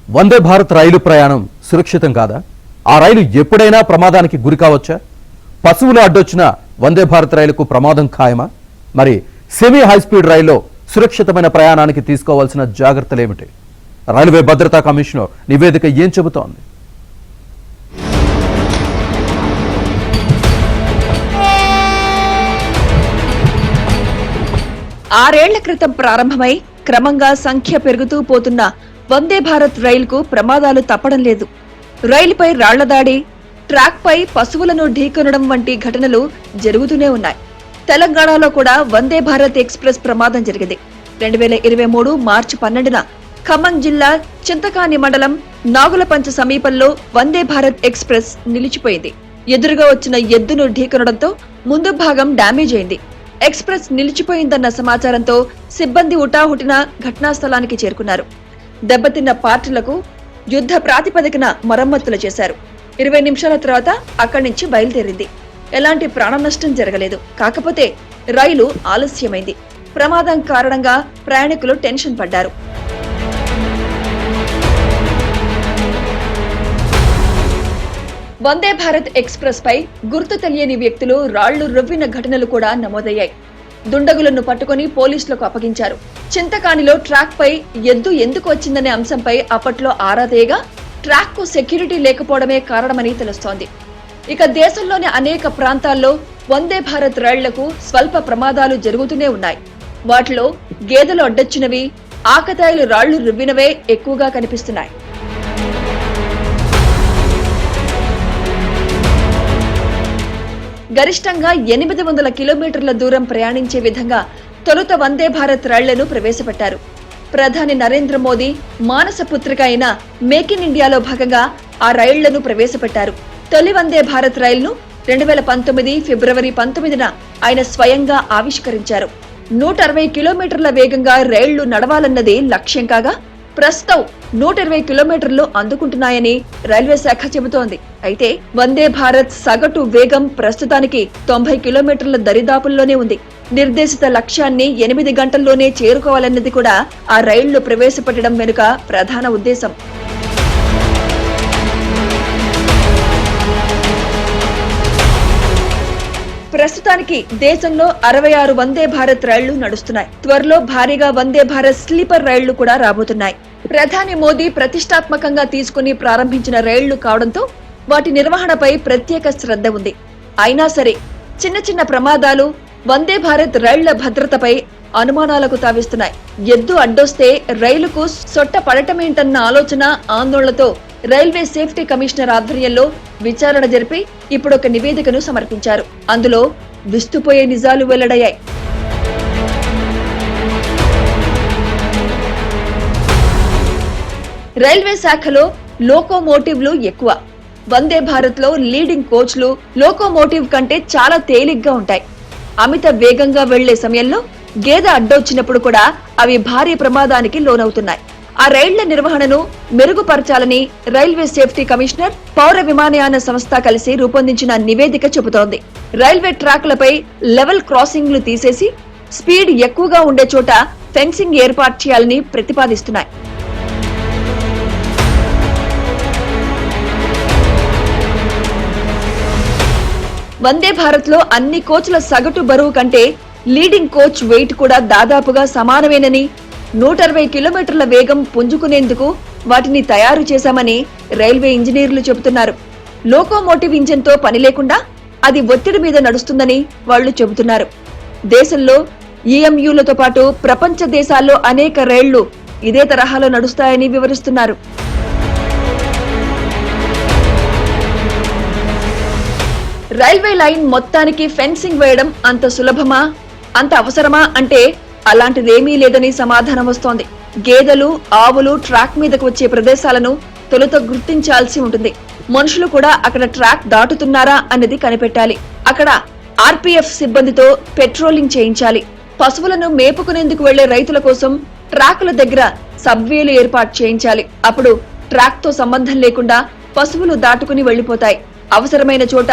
వందే భారత్ రైలు ప్రయాణం సురక్షితం కాదా? ఆ రైలు ఎప్పుడైనా ప్రమాదానికి గురి కావచ్చా? పశువులు అడ్డొచ్చిన వందే భారత్ రైలుకు ప్రమాదం ఖాయమా? మరి సెమీ హైస్పీడ్ రైల్లో సురక్షితమైన ప్రయాణానికి తీసుకోవాల్సిన జాగ్రత్తలు ఏమిటి? రైల్వే భద్రతా కమిషన్ నివేదిక ఏం చెబుతోంది? ఆరేళ్ల క్రితం ప్రారంభమై క్రమంగా సంఖ్య పెరుగుతూ పోతున్న వందే భారత్ రైలుకు ప్రమాదాలు తప్పడం లేదు. రైలుపై రాళ్లదాడి, ట్రాక్ పై పశువులను ఢీకొనడం వంటి ఘటనలు జరుగుతూనే ఉన్నాయి. తెలంగాణలో కూడా వందే భారత్ ఎక్స్ప్రెస్ ప్రమాదం జరిగింది. 2023 మార్చి 12న ఖమ్మం జిల్లా చింతకాని మండలం నాగులపంచ సమీపంలో వందే భారత్ ఎక్స్ప్రెస్ నిలిచిపోయింది. ఎదురుగా వచ్చిన ఎద్దును ఢీకొనడంతో ముందు భాగం డ్యామేజ్ అయింది. ఎక్స్ప్రెస్ నిలిచిపోయిందన్న సమాచారంతో సిబ్బంది హుటాహుటిన ఘటనా స్థలానికి చేరుకున్నారు. దెబ్బతిన్న పార్టీలకు యుద్ధ ప్రాతిపదికన మరమ్మతులు చేశారు. 20 నిమిషాల తర్వాత అక్కడి నుంచి బయలుదేరింది. ఎలాంటి ప్రాణ నష్టం జరగలేదు. కాకపోతే రైలు ఆలస్యమైంది. ప్రమాదం కారణంగా ప్రయాణికులు టెన్షన్ పడ్డారు. వందే భారత్ ఎక్స్ప్రెస్ పై గుర్తు తెలియని వ్యక్తులు రాళ్లు రువ్విన ఘటనలు కూడా నమోదయ్యాయి. దుండగులను పట్టుకుని పోలీసులకు అప్పగించారు. చింతకానిలో ట్రాక్ పై ఎద్దు ఎందుకు వచ్చిందనే అంశంపై అప్పట్లో ఆరా తీయగా ట్రాక్ కు సెక్యూరిటీ లేకపోవడమే కారణమని తెలుస్తోంది. ఇక దేశంలోని అనేక ప్రాంతాల్లో వందే భారత్ రైళ్లకు స్వల్ప ప్రమాదాలు జరుగుతూనే ఉన్నాయి. వాటిలో గేదెలు అడ్డొచ్చినవి, ఆకతాయిలు రాళ్లు రువ్వినవే ఎక్కువగా కనిపిస్తున్నాయి. గరిష్టంగా 800 కిలోమీటర్ల దూరం ప్రయాణించే విధంగా తొలుత వందే భారత్ రైళ్లను ప్రవేశపెట్టారు. ప్రధాని నరేంద్ర మోదీ మానస పుత్రిక అయిన మేక్ ఇన్ ఇండియాలో భాగంగా ఆ రైళ్లను ప్రవేశపెట్టారు. తొలి వందే భారత్ రైలును 2019 ఫిబ్రవరి 19న ఆయన స్వయంగా ఆవిష్కరించారు. 160 కిలోమీటర్ల వేగంగా రైళ్లు నడవాలన్నది లక్ష్యం కాగా ప్రస్తుతం 120 కిలోమీటర్లు అందుకుంటున్నాయని రైల్వే శాఖ చెబుతోంది. అయితే వందే భారత్ సగటు వేగం ప్రస్తుతానికి 90 కిలోమీటర్ల దరిదాపుల్లోనే ఉంది. నిర్దేశిత లక్ష్యాన్ని 8 గంటల్లోనే చేరుకోవాలన్నది కూడా ఆ రైళ్లు ప్రవేశపెట్టడం వెనుక ప్రధాన ఉద్దేశం. ప్రస్తుతానికి దేశంలో 66 వందే భారత్ రైళ్లు నడుస్తున్నాయి. త్వరలో భారీగా వందే భారత్ స్లీపర్ రైళ్లు కూడా రాబోతున్నాయి. ప్రధాని మోదీ ప్రతిష్టాత్మకంగా తీసుకుని ప్రారంభించిన రైళ్లు కావడంతో వాటి నిర్వహణపై ప్రత్యేక శ్రద్ధ ఉంది. అయినా సరే చిన్న చిన్న ప్రమాదాలు వందే భారత్ రైళ్ల భద్రతపై అనుమానాలకు తావిస్తున్నాయి. ఎద్దు అడ్డొస్తే రైలుకు సొట్ట పడటమేంటన్న ఆలోచన, ఆందోళనతో రైల్వే సేఫ్టీ కమిషనర్ ఆధ్వర్యంలో విచారణ జరిపి ఇప్పుడు ఒక నివేదికను సమర్పించారు. అందులో విస్తుపోయే నిజాలు వెల్లడయ్యాయి. రైల్వే శాఖలో లోకోమోటివ్లు ఎక్కువ. వందే భారత్ లో లీడింగ్ కోచ్లు లోకోమోటివ్ కంటే చాలా తేలిగ్గా ఉంటాయి. అమిత వేగంగా వెళ్లే సమయంలో గేదె అడ్డొచ్చినప్పుడు కూడా అవి భారీ ప్రమాదానికి లోనవుతున్నాయి. ఆ రైళ్ల నిర్వహణను మెరుగుపరచాలని రైల్వే సేఫ్టీ కమిషనర్, పౌర విమానయాన సంస్థ కలిసి రూపొందించిన నివేదిక చెబుతోంది. రైల్వే ట్రాక్లపై లెవెల్ క్రాసింగ్లు తీసేసి స్పీడ్ ఎక్కువగా ఉండే చోట ఫెన్సింగ్ ఏర్పాటు చేయాలని ప్రతిపాదిస్తున్నాయి. వందే భారత్ లో అన్ని కోచ్ల సగటు బరువు కంటే లీడింగ్ కోచ్ వెయిట్ కూడా దాదాపుగా సమానమేనని, 160 కిలోమీటర్ల వేగం పుంజుకునేందుకు వాటిని తయారు చేశామని రైల్వే ఇంజనీర్లు చెబుతున్నారు. లోకోమోటివ్ ఇంజిన్ తో పని లేకుండా అది ఒత్తిడి మీద నడుస్తుందని వాళ్లు చెబుతున్నారు. దేశంలో ఈఎంయూలతో పాటు ప్రపంచ దేశాల్లో అనేక రైళ్లు ఇదే తరహాలో నడుస్తాయని వివరిస్తున్నారు. రైల్వే లైన్ మొత్తానికి ఫెన్సింగ్ వేయడం అంత సులభమా, అంత అవసరమా అంటే అలాంటిదేమీ లేదని సమాధానం వస్తోంది. గేదెలు, ఆవులు ట్రాక్ మీదకు వచ్చే ప్రదేశాలను తొలుత గుర్తించాల్సి ఉంటుంది. మనుషులు కూడా అక్కడ ట్రాక్ దాటుతున్నారా అన్నది కనిపెట్టాలి. అక్కడ ఆర్పీఎఫ్ సిబ్బందితో పెట్రోలింగ్ చేయించాలి. పశువులను మేపుకునేందుకు వెళ్లే రైతుల కోసం ట్రాకుల దగ్గర సబ్వేలు ఏర్పాటు చేయించాలి. అప్పుడు ట్రాక్ తో సంబంధం లేకుండా పశువులు దాటుకుని వెళ్లిపోతాయి. అవసరమైన చోట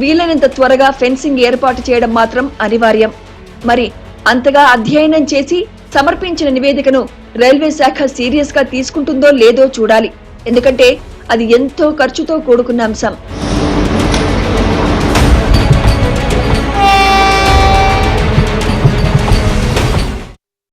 వీలైనంత త్వరగా ఫెన్సింగ్ ఏర్పాటు చేయడం మాత్రం అనివార్యం. మరి అంతగా అధ్యయనం చేసి సమర్పించిన నివేదికను రైల్వే శాఖ సీరియస్ గా తీసుకుంటుందో లేదో చూడాలి. ఎందుకంటే అది ఎంతో ఖర్చుతో కూడుకున్న అంశం.